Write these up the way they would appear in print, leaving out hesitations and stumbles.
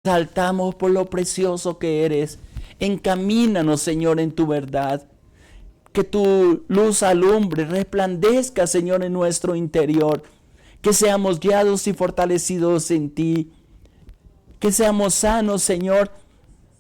Saltamos por lo precioso que eres. Encamínanos, Señor, en tu verdad. Que tu luz alumbre, resplandezca, Señor, en nuestro interior. Que seamos guiados y fortalecidos en ti. Que seamos sanos, Señor,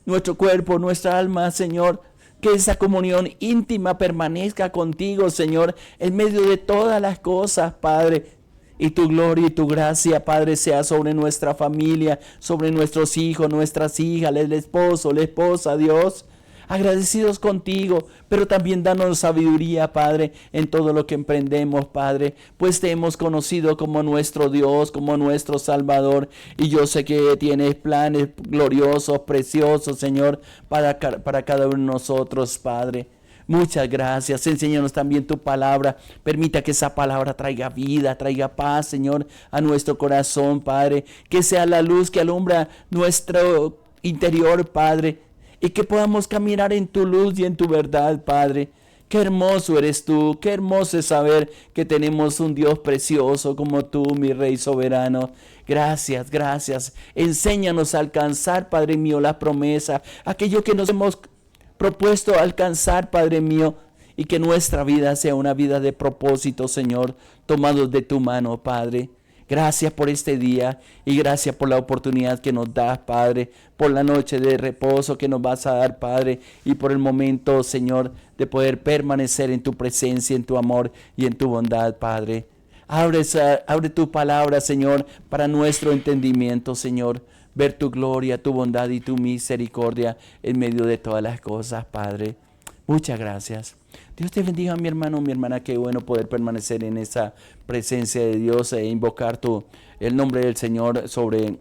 nuestro cuerpo, nuestra alma, Señor. Que esa comunión íntima permanezca contigo, Señor, en medio de todas las cosas, Padre. Y tu gloria y tu gracia, Padre, sea sobre nuestra familia, sobre nuestros hijos, nuestras hijas, el esposo, la esposa, Dios. Agradecidos contigo, pero también danos sabiduría, Padre, en todo lo que emprendemos, Padre, pues te hemos conocido como nuestro Dios, como nuestro Salvador, y yo sé que tienes planes gloriosos, preciosos, Señor, para cada uno de nosotros, Padre. Muchas gracias. Enséñanos también tu palabra. Permita que esa palabra traiga vida, traiga paz, Señor, a nuestro corazón, Padre. Que sea la luz que alumbra nuestro interior, Padre. Y que podamos caminar en tu luz y en tu verdad, Padre. Qué hermoso eres tú, qué hermoso es saber que tenemos un Dios precioso como tú, mi Rey soberano. Gracias, gracias. Enséñanos a alcanzar, Padre mío, la promesa, aquello que nos hemos propuesto alcanzar, Padre mío, y que nuestra vida sea una vida de propósito, Señor, tomados de tu mano, Padre. Gracias por este día y gracias por la oportunidad que nos das, Padre, por la noche de reposo que nos vas a dar, Padre, y por el momento, Señor, de poder permanecer en tu presencia, en tu amor y en tu bondad, Padre. Abre tu palabra, Señor, para nuestro entendimiento, Señor. Ver tu gloria, tu bondad y tu misericordia en medio de todas las cosas, Padre. Muchas gracias. Dios te bendiga, mi hermano, mi hermana. Qué bueno poder permanecer en esa presencia de Dios e invocar el nombre del Señor sobre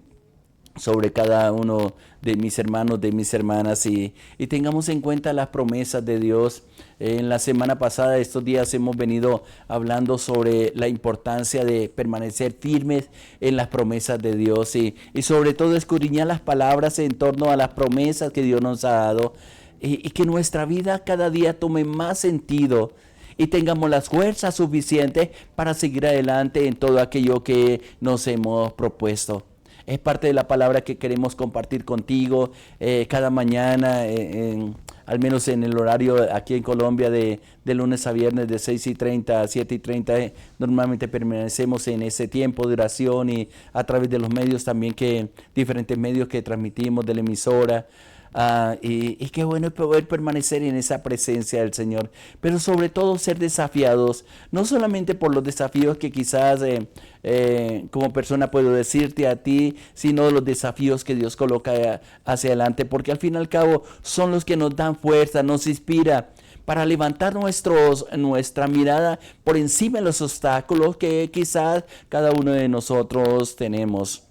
cada uno de mis hermanos, de mis hermanas, y tengamos en cuenta las promesas de Dios. En la semana pasada, estos días, hemos venido hablando sobre la importancia de permanecer firmes en las promesas de Dios y sobre todo escudriñar las palabras en torno a las promesas que Dios nos ha dado y que nuestra vida cada día tome más sentido y tengamos las fuerzas suficientes para seguir adelante en todo aquello que nos hemos propuesto. Es parte de la palabra que queremos compartir contigo cada mañana, al menos en el horario aquí en Colombia de lunes a viernes de 6:30 a 7:30. Normalmente permanecemos en ese tiempo de oración y a través de los medios también, diferentes medios que transmitimos de la emisora. Y qué bueno es poder permanecer en esa presencia del Señor, pero sobre todo ser desafiados, no solamente por los desafíos que quizás como persona puedo decirte a ti, sino los desafíos que Dios coloca hacia adelante, porque al fin y al cabo son los que nos dan fuerza, nos inspira para levantar nuestra mirada por encima de los obstáculos que quizás cada uno de nosotros tenemos.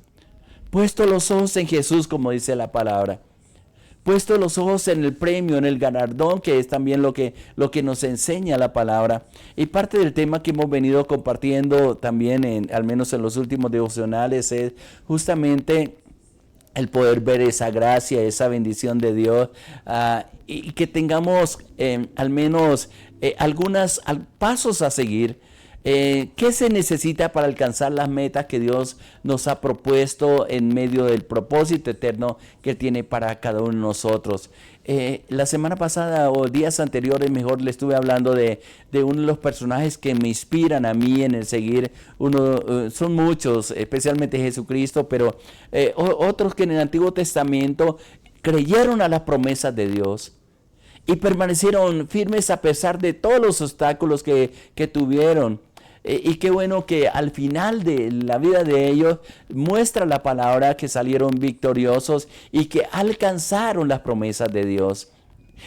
Puesto los ojos en Jesús, como dice la palabra. Puesto los ojos en el premio, en el galardón, que es también lo que nos enseña la palabra. Y parte del tema que hemos venido compartiendo también, al menos en los últimos devocionales, es justamente el poder ver esa gracia, esa bendición de Dios, y que tengamos al menos algunos pasos a seguir. ¿Qué se necesita para alcanzar las metas que Dios nos ha propuesto en medio del propósito eterno que tiene para cada uno de nosotros? La semana pasada o días anteriores, mejor, le estuve hablando de uno de los personajes que me inspiran a mí en el seguir. Son muchos, especialmente Jesucristo, pero otros que en el Antiguo Testamento creyeron a las promesas de Dios y permanecieron firmes a pesar de todos los obstáculos que tuvieron. Y qué bueno que al final de la vida de ellos muestra la palabra que salieron victoriosos y que alcanzaron las promesas de Dios.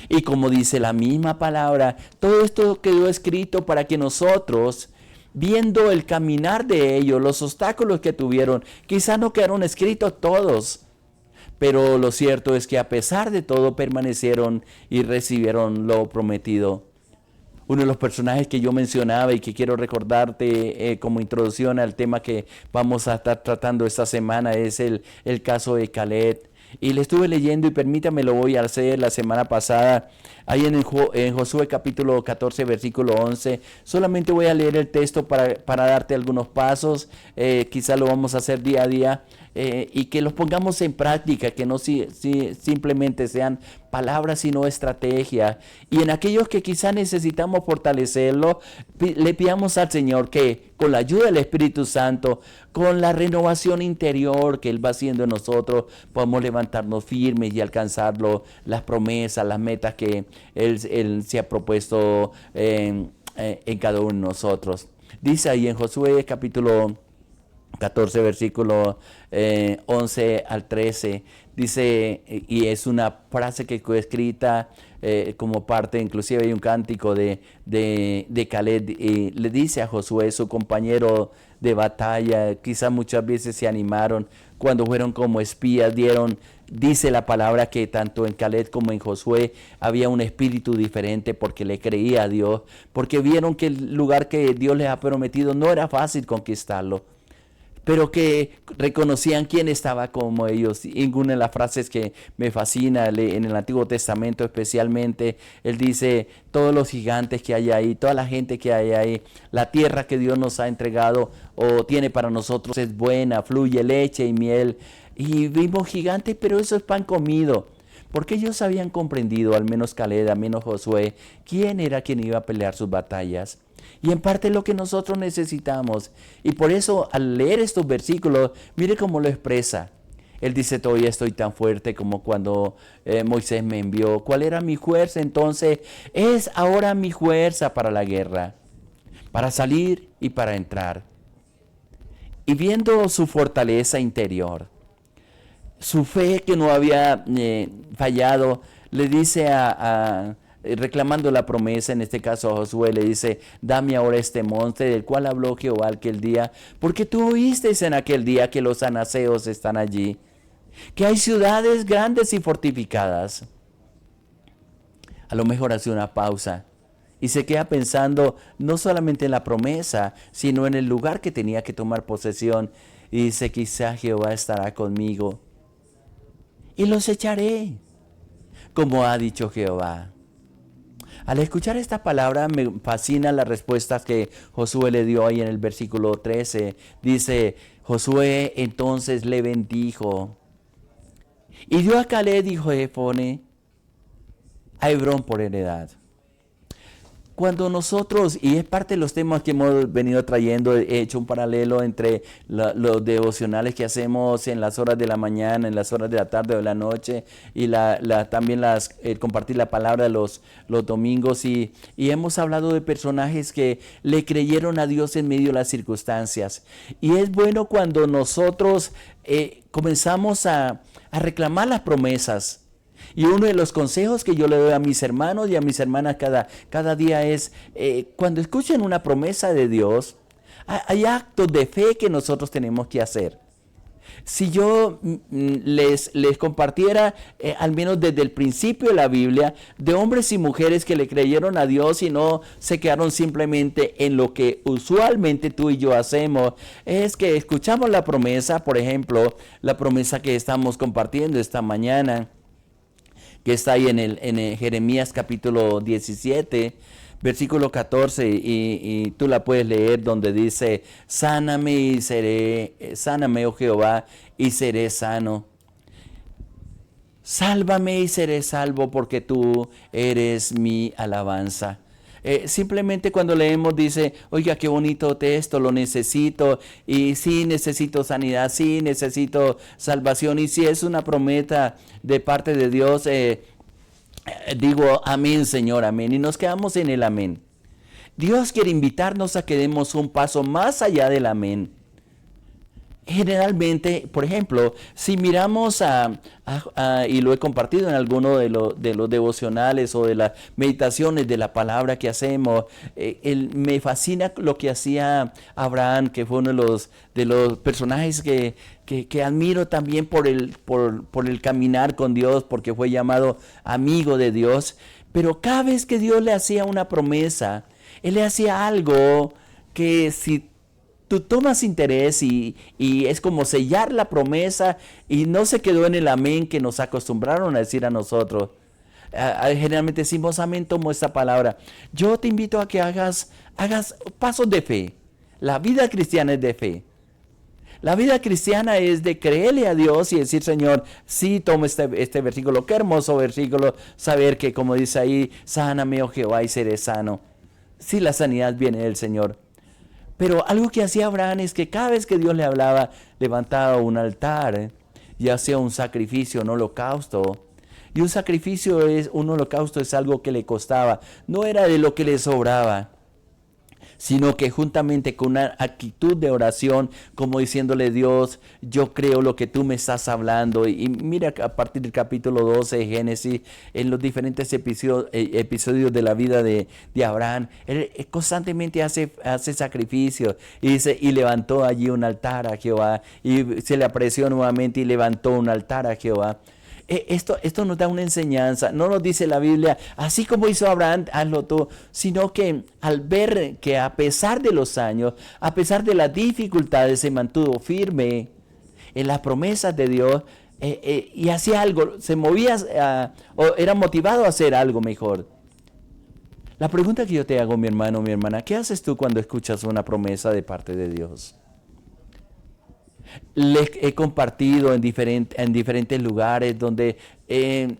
Y como dice la misma palabra, todo esto quedó escrito para que nosotros, viendo el caminar de ellos, los obstáculos que tuvieron, quizás no quedaron escritos todos, pero lo cierto es que a pesar de todo permanecieron y recibieron lo prometido. Uno de los personajes que yo mencionaba y que quiero recordarte como introducción al tema que vamos a estar tratando esta semana es el caso de Caleb. Y le estuve leyendo y permítame, lo voy a hacer la semana pasada, ahí en Josué capítulo 14, versículo 11. Solamente voy a leer el texto para darte algunos pasos, quizá lo vamos a hacer día a día, y que los pongamos en práctica, que no simplemente sean palabras, sino estrategia. Y en aquellos que quizá necesitamos fortalecerlo, le pidamos al Señor que con la ayuda del Espíritu Santo, con la renovación interior que Él va haciendo en nosotros, podamos levantarnos firmes y alcanzar las promesas, las metas que Él se ha propuesto en cada uno de nosotros. Dice ahí en Josué capítulo 14, versículo 11 al 13, dice, y es una frase que fue escrita como parte, inclusive hay un cántico de Caleb, y le dice a Josué, su compañero de batalla, quizás muchas veces se animaron cuando fueron como espías, dice la palabra que tanto en Caleb como en Josué había un espíritu diferente porque le creía a Dios, porque vieron que el lugar que Dios les ha prometido no era fácil conquistarlo, pero que reconocían quién estaba como ellos. Y una de las frases que me fascina en el Antiguo Testamento especialmente, él dice, todos los gigantes que hay ahí, toda la gente que hay ahí, la tierra que Dios nos ha entregado o tiene para nosotros es buena, fluye leche y miel. Y vimos gigantes, pero eso es pan comido. Porque ellos habían comprendido, al menos Caleb, al menos Josué, quién era quien iba a pelear sus batallas. Y en parte lo que nosotros necesitamos. Y por eso al leer estos versículos, mire cómo lo expresa. Él dice, todavía estoy tan fuerte como cuando Moisés me envió. ¿Cuál era mi fuerza? Entonces, es ahora mi fuerza para la guerra, para salir y para entrar. Y viendo su fortaleza interior, su fe que no había fallado, le dice reclamando la promesa, en este caso a Josué, le dice, dame ahora este monte del cual habló Jehová aquel día, porque tú oíste en aquel día que los anaseos están allí, que hay ciudades grandes y fortificadas. A lo mejor hace una pausa y se queda pensando no solamente en la promesa, sino en el lugar que tenía que tomar posesión, y dice, quizá Jehová estará conmigo y los echaré, como ha dicho Jehová. Al escuchar esta palabra me fascina las respuestas que Josué le dio ahí en el versículo 13. Dice, Josué entonces le bendijo y dio a Caleb hijo de Jefone a Hebrón por heredad. Cuando nosotros, y es parte de los temas que hemos venido trayendo, he hecho un paralelo entre los devocionales que hacemos en las horas de la mañana, en las horas de la tarde o de la noche, y también compartir la palabra los domingos, y hemos hablado de personajes que le creyeron a Dios en medio de las circunstancias. Y es bueno cuando nosotros comenzamos a reclamar las promesas. Y uno de los consejos que yo le doy a mis hermanos y a mis hermanas cada día es, cuando escuchen una promesa de Dios, hay actos de fe que nosotros tenemos que hacer. Si yo les compartiera, al menos desde el principio de la Biblia, de hombres y mujeres que le creyeron a Dios y no se quedaron simplemente en lo que usualmente tú y yo hacemos, es que escuchamos la promesa, por ejemplo, la promesa que estamos compartiendo esta mañana, que está ahí en Jeremías capítulo 17, versículo 14, y tú la puedes leer, donde dice, sáname, oh Jehová, y seré sano. Sálvame y seré salvo, porque tú eres mi alabanza. Simplemente cuando leemos dice, oiga, qué bonito texto, lo necesito, y sí necesito sanidad, sí necesito salvación, y si es una promesa de parte de Dios, digo, amén, Señor, amén, y nos quedamos en el amén. Dios quiere invitarnos a que demos un paso más allá del amén. Generalmente, por ejemplo, si miramos y lo he compartido en alguno de los devocionales o de las meditaciones de la palabra que hacemos, me fascina lo que hacía Abraham, que fue uno de los personajes que admiro también por el caminar con Dios, porque fue llamado amigo de Dios. Pero cada vez que Dios le hacía una promesa, Él le hacía algo que si tú tomas interés y es como sellar la promesa y no se quedó en el amén que nos acostumbraron a decir a nosotros. Generalmente decimos amén, tomo esta palabra. Yo te invito a que hagas pasos de fe. La vida cristiana es de fe. La vida cristiana es de creerle a Dios y decir, Señor, sí, tomo este versículo. Qué hermoso versículo, saber que como dice ahí, sáname, oh Jehová, y seré sano. Sí, la sanidad viene del Señor. Pero algo que hacía Abraham es que cada vez que Dios le hablaba, levantaba un altar, y hacía un sacrificio, un holocausto. Y un holocausto es algo que le costaba, no era de lo que le sobraba, sino que juntamente con una actitud de oración, como diciéndole, Dios, yo creo lo que tú me estás hablando. Y mira, a partir del capítulo 12 de Génesis, en los diferentes episodios de la vida de Abraham, él constantemente hace sacrificios, y dice, y levantó allí un altar a Jehová, y se le apareció nuevamente y levantó un altar a Jehová. Esto nos da una enseñanza. No nos dice la Biblia, así como hizo Abraham, hazlo tú, sino que al ver que a pesar de los años, a pesar de las dificultades, se mantuvo firme en las promesas de Dios, y hacía algo, se movía, o era motivado a hacer algo mejor. La pregunta que yo te hago, mi hermano, mi hermana, ¿qué haces tú cuando escuchas una promesa de parte de Dios? Les he compartido en diferentes lugares donde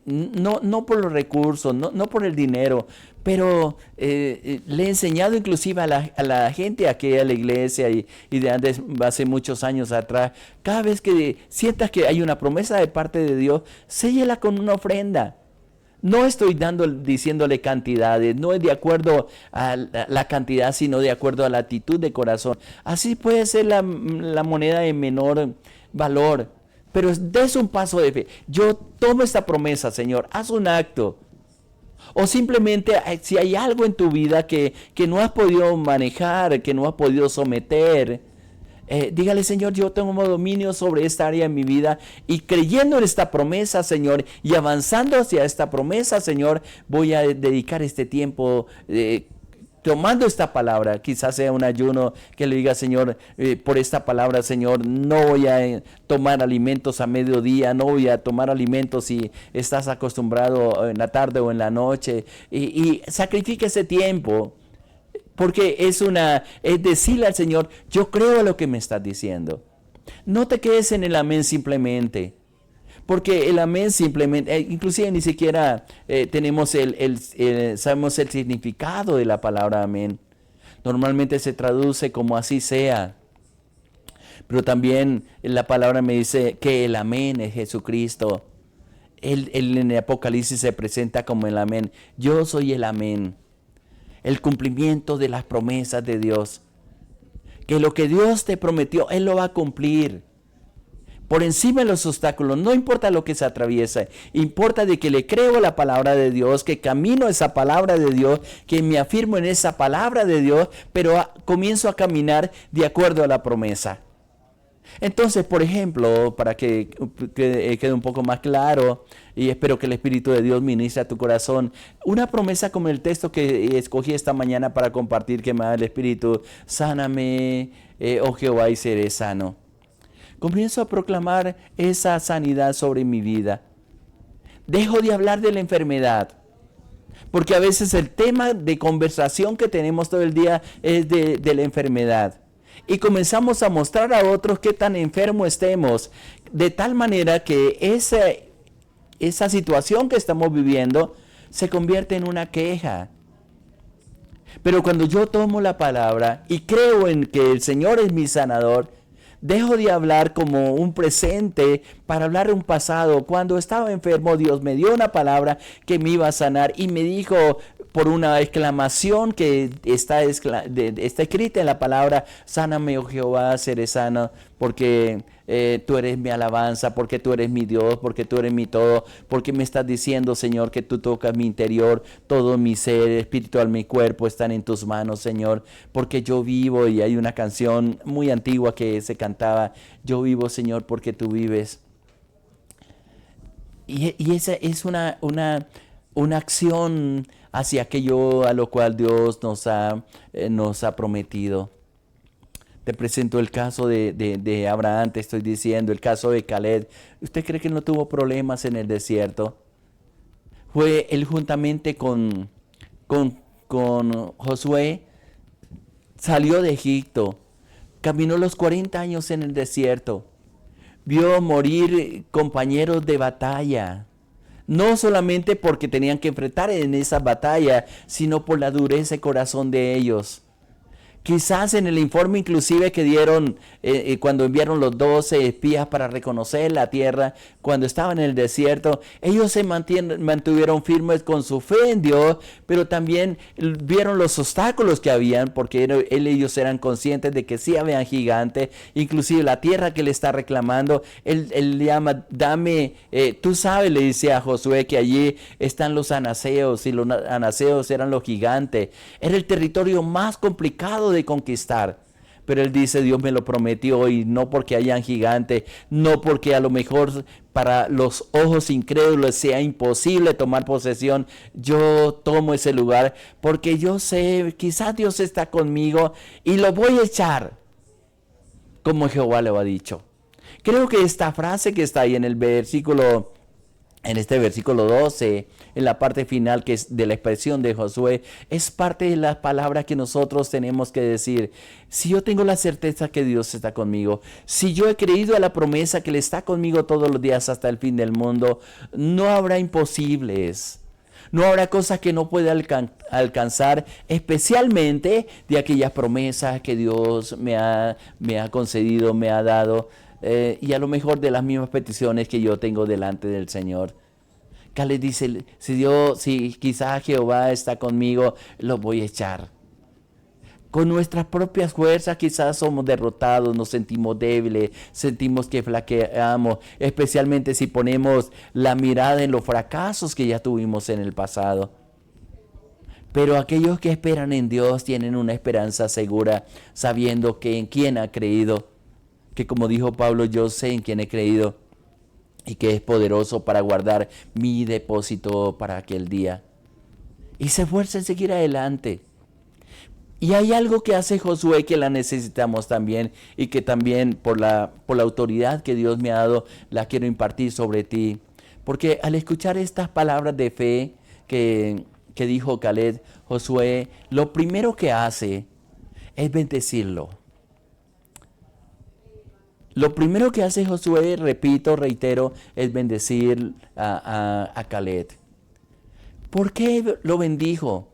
no por los recursos, no por el dinero, pero le he enseñado inclusive a la gente aquí a la iglesia y de antes, hace muchos años atrás, cada vez que sientas que hay una promesa de parte de Dios, sélla con una ofrenda. No estoy diciéndole cantidades, no es de acuerdo a la cantidad, sino de acuerdo a la actitud de corazón. Así puede ser la moneda de menor valor, pero des un paso de fe. Yo tomo esta promesa, Señor, haz un acto. O simplemente si hay algo en tu vida que no has podido manejar, que no has podido someter, dígale, Señor, yo tengo dominio sobre esta área en mi vida y creyendo en esta promesa, Señor, y avanzando hacia esta promesa, Señor, voy a dedicar este tiempo tomando esta palabra. Quizás sea un ayuno que le diga, Señor, por esta palabra, Señor, no voy a tomar alimentos a mediodía, no voy a tomar alimentos si estás acostumbrado en la tarde o en la noche, y sacrifica ese tiempo. Porque es decirle al Señor, yo creo lo que me estás diciendo. No te quedes en el amén simplemente. Porque el amén simplemente, inclusive ni siquiera sabemos el significado de la palabra amén. Normalmente se traduce como así sea. Pero también la palabra me dice que el amén es Jesucristo. Él en el Apocalipsis se presenta como el amén. Yo soy el amén. El cumplimiento de las promesas de Dios. Que lo que Dios te prometió, Él lo va a cumplir. Por encima de los obstáculos, no importa lo que se atraviesa, importa de que le creo la palabra de Dios, que camino esa palabra de Dios, que me afirmo en esa palabra de Dios, pero comienzo a caminar de acuerdo a la promesa. Entonces, por ejemplo, para que quede un poco más claro, y espero que el Espíritu de Dios ministre a tu corazón, una promesa como el texto que escogí esta mañana para compartir, que me da el Espíritu, sáname, oh Jehová, y seré sano. Comienzo a proclamar esa sanidad sobre mi vida. Dejo de hablar de la enfermedad, porque a veces el tema de conversación que tenemos todo el día es de la enfermedad. Y comenzamos a mostrar a otros qué tan enfermos estemos, de tal manera que esa situación que estamos viviendo se convierte en una queja. Pero cuando yo tomo la palabra y creo en que el Señor es mi sanador, dejo de hablar como un presente para hablar de un pasado. Cuando estaba enfermo, Dios me dio una palabra que me iba a sanar y me dijo por una exclamación que está escrita en la palabra, sáname, oh Jehová, seré sano, porque tú eres mi alabanza, porque tú eres mi Dios, porque tú eres mi todo, porque me estás diciendo, Señor, que tú tocas mi interior, todo mi ser espiritual, mi cuerpo están en tus manos, Señor, porque yo vivo. Y hay una canción muy antigua que se cantaba, yo vivo, Señor, porque tú vives. Y esa es una acción hacia aquello a lo cual Dios nos ha prometido. Te presento el caso de Abraham, te estoy diciendo, el caso de Caleb. ¿Usted cree que no tuvo problemas en el desierto? Fue él juntamente con, con Josué, salió de Egipto, caminó los 40 años en el desierto, vio morir compañeros de batalla. No solamente porque tenían que enfrentar en esa batalla, sino por la dureza de corazón de ellos. Quizás en el informe inclusive que dieron cuando enviaron los 12 espías para reconocer la tierra, cuando estaban en el desierto, ellos se mantuvieron firmes con su fe en Dios, pero también vieron los obstáculos que habían, porque ellos eran conscientes de que sí habían gigantes, inclusive la tierra que le está reclamando, él le llama, dame, tú sabes, le dice a Josué que allí están los anaseos, y los anaseos eran los gigantes, era el territorio más complicado de conquistar. Pero él dice, Dios me lo prometió, y no porque hayan gigantes, no porque a lo mejor para los ojos incrédulos sea imposible tomar posesión, yo tomo ese lugar porque yo sé, quizás Dios está conmigo y lo voy a echar como Jehová le ha dicho. Creo que esta frase que está ahí en el versículo, en este versículo 12, en la parte final que es de la expresión de Josué, es parte de las palabras que nosotros tenemos que decir. Si yo tengo la certeza que Dios está conmigo, si yo he creído a la promesa que Él está conmigo todos los días hasta el fin del mundo, no habrá imposibles. No habrá cosas que no pueda alcanzar, especialmente de aquellas promesas que Dios me ha concedido, me ha dado. Y a lo mejor de las mismas peticiones que yo tengo delante del Señor. Caleb dice, si quizás Jehová está conmigo, lo voy a echar. Con nuestras propias fuerzas quizás somos derrotados, nos sentimos débiles, sentimos que flaqueamos, especialmente si ponemos la mirada en los fracasos que ya tuvimos en el pasado. Pero aquellos que esperan en Dios tienen una esperanza segura, sabiendo que en quien ha creído, que como dijo Pablo, yo sé en quién he creído y que es poderoso para guardar mi depósito para aquel día. Y se esfuerza en seguir adelante. Y hay algo que hace Josué que la necesitamos también y que también por la autoridad que Dios me ha dado la quiero impartir sobre ti. Porque al escuchar estas palabras de fe que dijo Caleb, Josué, lo primero que hace es bendecirlo. Lo primero que hace Josué, repito, reitero, es bendecir a Caleb. ¿Por qué lo bendijo?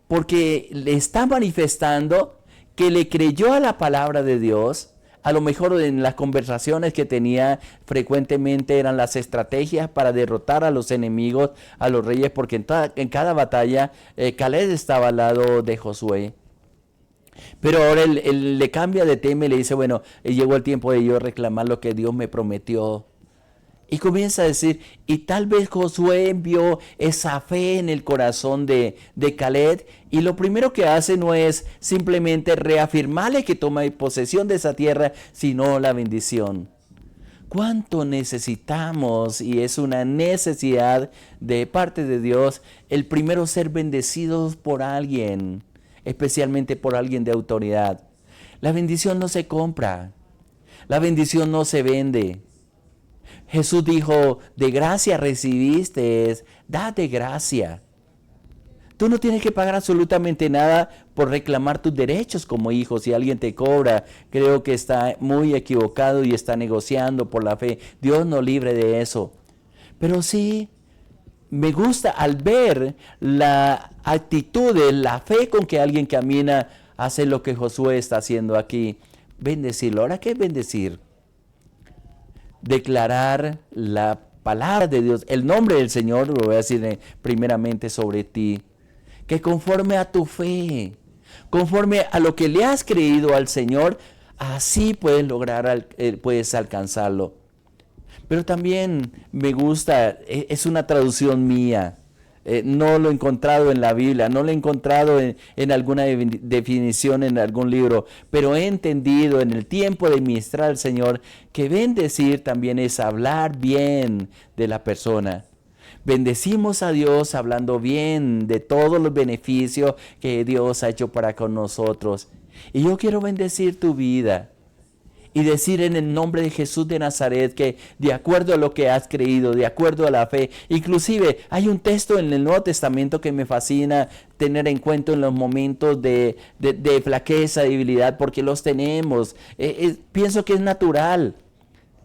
Porque le está manifestando que le creyó a la palabra de Dios. A lo mejor en las conversaciones que tenía frecuentemente eran las estrategias para derrotar a los enemigos, a los reyes, porque en cada batalla Caleb estaba al lado de Josué. Pero ahora él le cambia de tema y le dice, bueno, llegó el tiempo de yo reclamar lo que Dios me prometió. Y comienza a decir, y tal vez Josué vio esa fe en el corazón de Caleb, y lo primero que hace no es simplemente reafirmarle que toma posesión de esa tierra, sino la bendición. ¿Cuánto necesitamos? Y es una necesidad de parte de Dios, el primero ser bendecidos por alguien, especialmente por alguien de autoridad. La bendición no se compra, la bendición no se vende. Jesús dijo, de gracia recibiste, da de gracia. Tú no tienes que pagar absolutamente nada por reclamar tus derechos como hijo. Si alguien te cobra, creo que está muy equivocado y está negociando por la fe. Dios nos libre de eso. Pero sí, me gusta al ver la actitud, la fe con que alguien camina, hace lo que Josué está haciendo aquí. Bendecirlo. ¿Ahora qué es bendecir? Declarar la palabra de Dios, el nombre del Señor, lo voy a decir primeramente sobre ti, que conforme a tu fe, conforme a lo que le has creído al Señor, así puedes lograr, puedes alcanzarlo. Pero también me gusta, es una traducción mía, no lo he encontrado en la Biblia, no lo he encontrado en alguna definición en algún libro, pero he entendido en el tiempo de ministrar al Señor que bendecir también es hablar bien de la persona. Bendecimos a Dios hablando bien de todos los beneficios que Dios ha hecho para con nosotros. Y yo quiero bendecir tu vida y decir en el nombre de Jesús de Nazaret que de acuerdo a lo que has creído, de acuerdo a la fe, inclusive hay un texto en el Nuevo Testamento que me fascina tener en cuenta en los momentos de flaqueza, debilidad, porque los tenemos. Pienso que es natural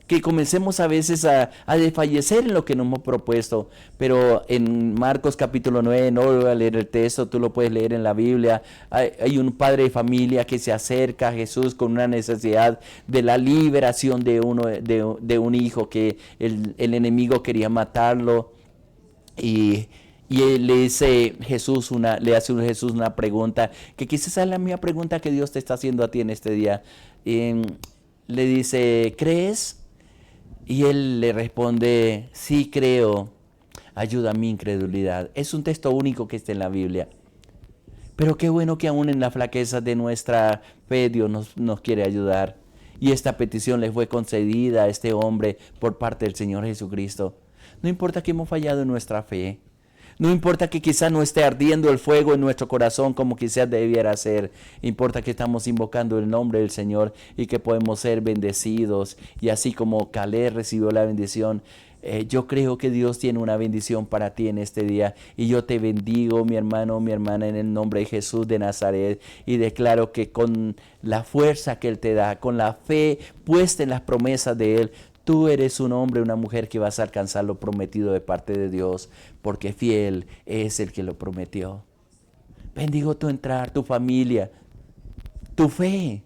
que comencemos a veces a desfallecer en lo que nos hemos propuesto. Pero en Marcos capítulo 9, no voy a leer el texto, tú lo puedes leer en la Biblia. Hay un padre de familia que se acerca a Jesús con una necesidad de la liberación de un hijo que el enemigo quería matarlo. Y él le dice le hace Jesús una pregunta, que quizás es la misma pregunta que Dios te está haciendo a ti en este día. Le dice, ¿crees? Y él le responde, sí creo, ayuda a mi incredulidad. Es un texto único que está en la Biblia. Pero qué bueno que aún en la flaqueza de nuestra fe Dios nos quiere ayudar. Y esta petición le fue concedida a este hombre por parte del Señor Jesucristo. No importa que hemos fallado en nuestra fe. No importa que quizás no esté ardiendo el fuego en nuestro corazón como quizás debiera ser. Importa que estamos invocando el nombre del Señor y que podemos ser bendecidos. Y así como Caleb recibió la bendición, yo creo que Dios tiene una bendición para ti en este día. Y yo te bendigo, mi hermano, mi hermana, en el nombre de Jesús de Nazaret. Y declaro que con la fuerza que Él te da, con la fe puesta en las promesas de Él, tú eres un hombre, una mujer que vas a alcanzar lo prometido de parte de Dios, porque fiel es el que lo prometió. Bendigo tu entrar, tu familia, tu fe,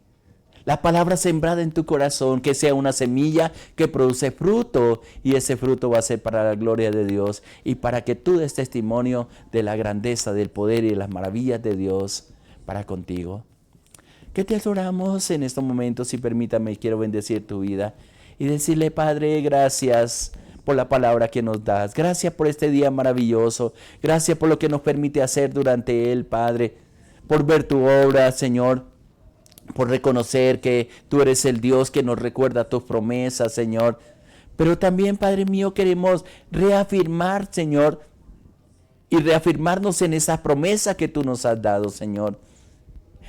la palabra sembrada en tu corazón, que sea una semilla que produce fruto, y ese fruto va a ser para la gloria de Dios y para que tú des testimonio de la grandeza, del poder y de las maravillas de Dios para contigo. Que te adoramos en estos momentos y permítame, quiero bendecir tu vida. Y decirle, Padre, gracias por la palabra que nos das. Gracias por este día maravilloso. Gracias por lo que nos permite hacer durante él, Padre. Por ver tu obra, Señor. Por reconocer que tú eres el Dios que nos recuerda tus promesas, Señor. Pero también, Padre mío, queremos reafirmar, Señor. Y reafirmarnos en esa promesa que tú nos has dado, Señor.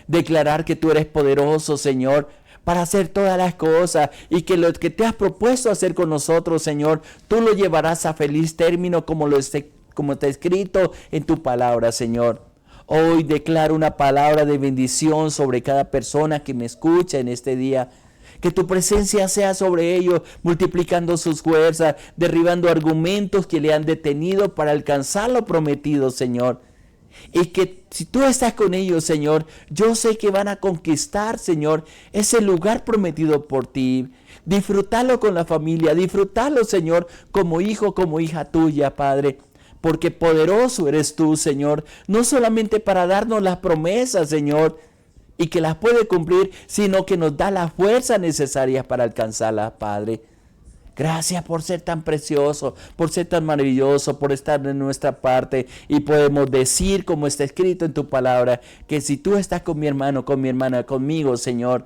Declarar que tú eres poderoso, Señor, para hacer todas las cosas, y que lo que te has propuesto hacer con nosotros, Señor, tú lo llevarás a feliz término como está escrito en tu palabra, Señor. Hoy declaro una palabra de bendición sobre cada persona que me escucha en este día. Que tu presencia sea sobre ellos, multiplicando sus fuerzas, derribando argumentos que le han detenido para alcanzar lo prometido, Señor. Y que si tú estás con ellos, Señor, yo sé que van a conquistar, Señor, ese lugar prometido por ti. Disfrutarlo con la familia, disfrutarlo, Señor, como hijo, como hija tuya, Padre. Porque poderoso eres tú, Señor, no solamente para darnos las promesas, Señor, y que las puede cumplir, sino que nos da las fuerzas necesarias para alcanzarlas, Padre. Gracias por ser tan precioso, por ser tan maravilloso, por estar en nuestra parte. Y podemos decir, como está escrito en tu palabra, que si tú estás con mi hermano, con mi hermana, conmigo, Señor,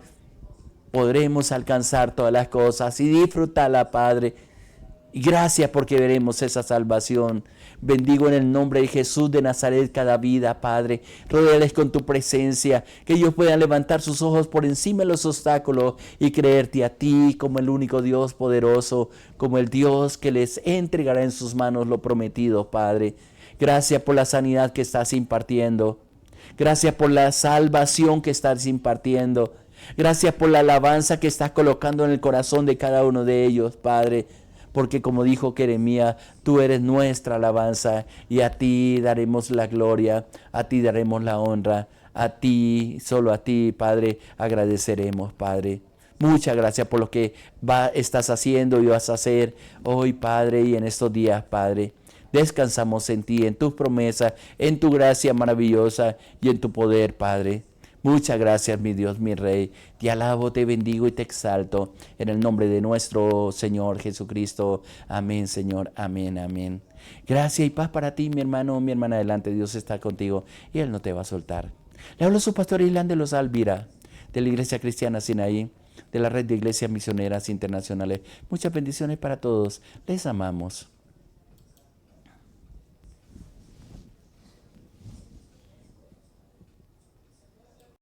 podremos alcanzar todas las cosas y disfrutarla, Padre. Y gracias porque veremos esa salvación. Bendigo en el nombre de Jesús de Nazaret cada vida, Padre. Rodéales con tu presencia, que ellos puedan levantar sus ojos por encima de los obstáculos y creerte a ti como el único Dios poderoso, como el Dios que les entregará en sus manos lo prometido, Padre. Gracias por la sanidad que estás impartiendo. Gracias por la salvación que estás impartiendo. Gracias por la alabanza que estás colocando en el corazón de cada uno de ellos, Padre. Porque como dijo Jeremías, tú eres nuestra alabanza y a ti daremos la gloria, a ti daremos la honra, a ti, solo a ti, Padre, agradeceremos, Padre. Muchas gracias por lo que estás haciendo y vas a hacer hoy, Padre, y en estos días, Padre. Descansamos en ti, en tus promesas, en tu gracia maravillosa y en tu poder, Padre. Muchas gracias, mi Dios, mi Rey. Te alabo, te bendigo y te exalto en el nombre de nuestro Señor Jesucristo. Amén, Señor. Amén, amén. Gracias y paz para ti, mi hermano, mi hermana. Adelante, Dios está contigo y Él no te va a soltar. Le hablo a su pastor Islán de los Alvira, de la Iglesia Cristiana Sinaí, de la red de iglesias misioneras internacionales. Muchas bendiciones para todos. Les amamos.